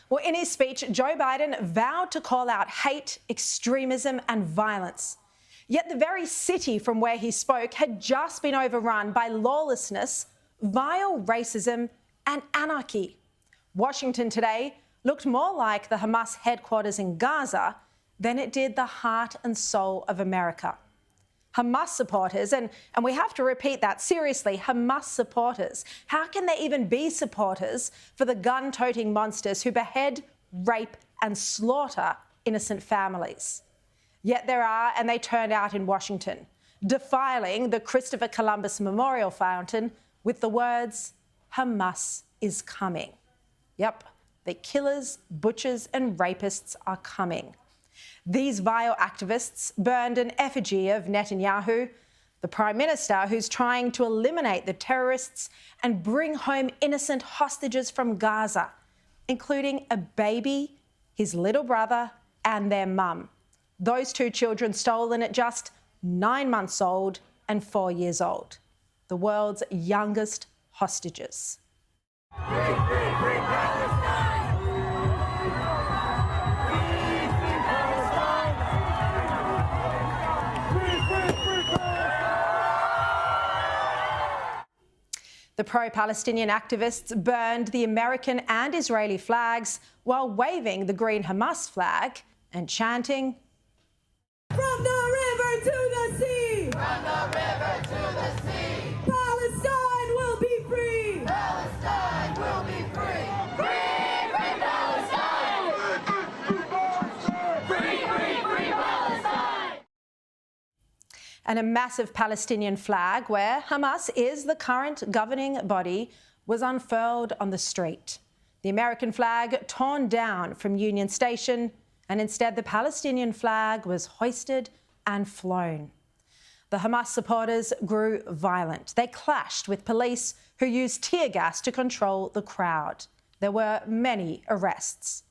Well, in his speech, Joe Biden vowed to call out hate, extremism and violence. Yet the very city from where he spoke had just been overrun by lawlessness, vile racism and anarchy. Washington today looked more like the Hamas headquarters in Gaza than it did the heart and soul of America. Hamas supporters, and we have to repeat that seriously, Hamas supporters. How can they even be supporters for the gun-toting monsters who behead, rape and slaughter innocent families? Yet there are, and they turned out in Washington, defiling the Christopher Columbus Memorial Fountain with the words, "Hamas is coming." Yep, the killers, butchers and rapists are coming. These vile activists burned an effigy of Netanyahu, the Prime Minister who's trying to eliminate the terrorists and bring home innocent hostages from Gaza, including a baby, his little brother and their mum. Those two children stolen at just 9 months old and 4 years old. The world's youngest hostages. Free, free, free Palestine! The pro-Palestinian activists burned the American and Israeli flags while waving the green Hamas flag and chanting, "From the river to the sea! From the river to the sea! Palestine will be free! Palestine will be free! Free, free Palestine! Free, free, free Palestine!" And a massive Palestinian flag, where Hamas is the current governing body, was unfurled on the street. The American flag torn down from Union Station, and instead the Palestinian flag was hoisted and flown. The Hamas supporters grew violent. They clashed with police who used tear gas to control the crowd. There were many arrests.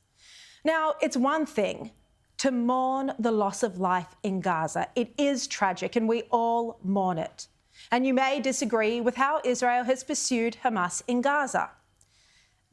Now, it's one thing to mourn the loss of life in Gaza. It is tragic and we all mourn it. And you may disagree with how Israel has pursued Hamas in Gaza.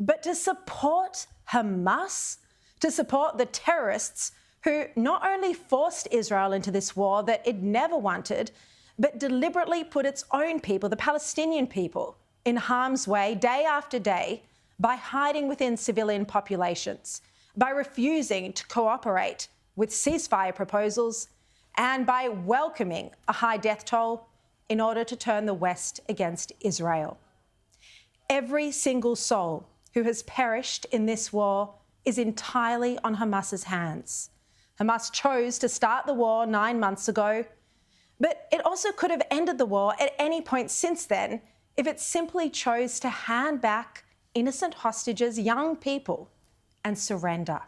But to support Hamas, to support the terrorists who not only forced Israel into this war that it never wanted, but deliberately put its own people, the Palestinian people, in harm's way day after day by hiding within civilian populations, by refusing to cooperate with ceasefire proposals, and by welcoming a high death toll in order to turn the West against Israel. Every single soul who has perished in this war is entirely on Hamas's hands. Hamas chose to start the war 9 months ago, but it also could have ended the war at any point since then if it simply chose to hand back innocent hostages, young people, and surrender.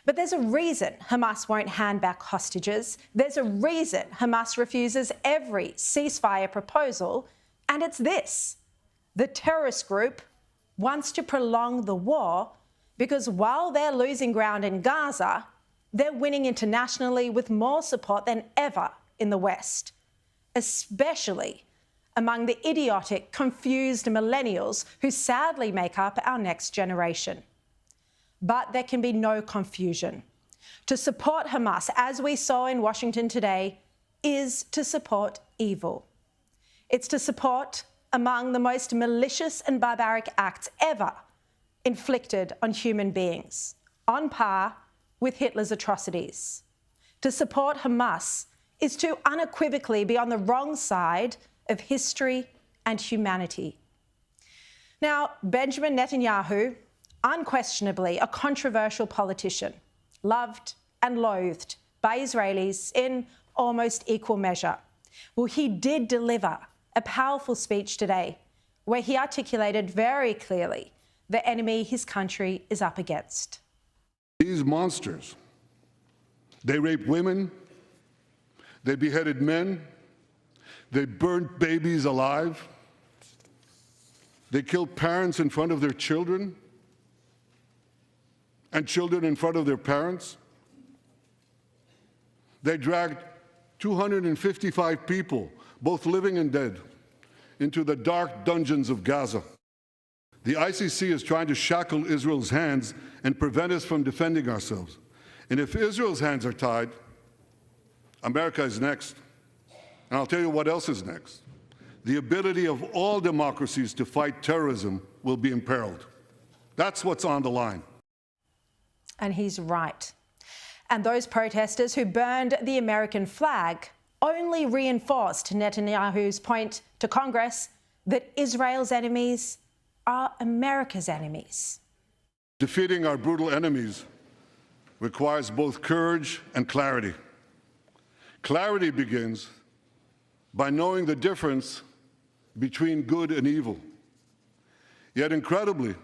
But there's a reason Hamas won't hand back hostages. There's a reason Hamas refuses every ceasefire proposal, and it's this. The terrorist group wants to prolong the war because while they're losing ground in Gaza, they're winning internationally with more support than ever in the West, especially among the idiotic, confused millennials who sadly make up our next generation. But there can be no confusion. To support Hamas, as we saw in Washington today, is to support evil. It's to support among the most malicious and barbaric acts ever inflicted on human beings, on par with Hitler's atrocities. To support Hamas is to unequivocally be on the wrong side of history and humanity. Now, Benjamin Netanyahu, unquestionably a controversial politician, loved and loathed by Israelis in almost equal measure. Well, he did deliver a powerful speech today where he articulated very clearly the enemy his country is up against. These monsters, they raped women, they beheaded men, they burnt babies alive, they killed parents in front of their children, and children in front of their parents. They dragged 255 people, both living and dead, into the dark dungeons of Gaza. The ICC is trying to shackle Israel's hands and prevent us from defending ourselves. And if Israel's hands are tied, America is next. And I'll tell you what else is next. The ability of all democracies to fight terrorism will be imperiled. That's what's on the line. And he's right. And those protesters who burned the American flag only reinforced Netanyahu's point to Congress that Israel's enemies are America's enemies. Defeating our brutal enemies requires both courage and clarity. Clarity begins by knowing the difference between good and evil. Yet incredibly,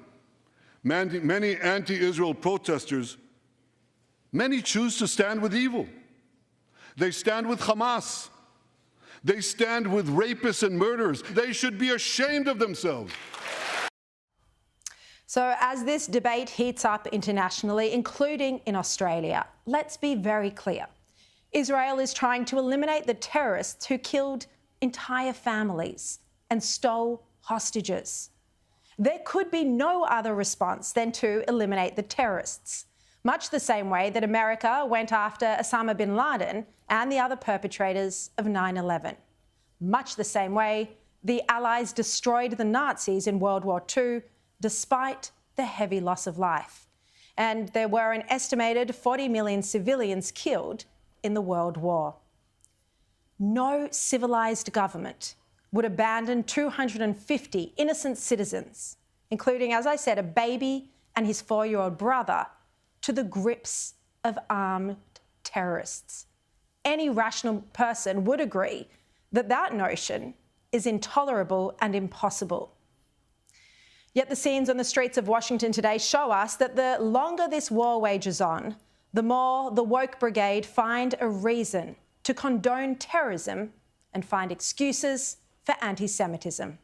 many anti-Israel protesters, many choose to stand with evil. They stand with Hamas. They stand with rapists and murderers. They should be ashamed of themselves. So as this debate heats up internationally, including in Australia, let's be very clear. Israel is trying to eliminate the terrorists who killed entire families and stole hostages. There could be no other response than to eliminate the terrorists, much the same way that America went after Osama bin Laden and the other perpetrators of 9/11. Much the same way the Allies destroyed the Nazis in World War II, despite the heavy loss of life. And there were an estimated 40 million civilians killed in the World War. No civilised government would abandon 250 innocent citizens, including, as I said, a baby and his 4-year-old brother, to the grips of armed terrorists. Any rational person would agree that that notion is intolerable and impossible. Yet the scenes on the streets of Washington today show us that the longer this war wages on, the more the woke brigade find a reason to condone terrorism and find excuses for anti-Semitism.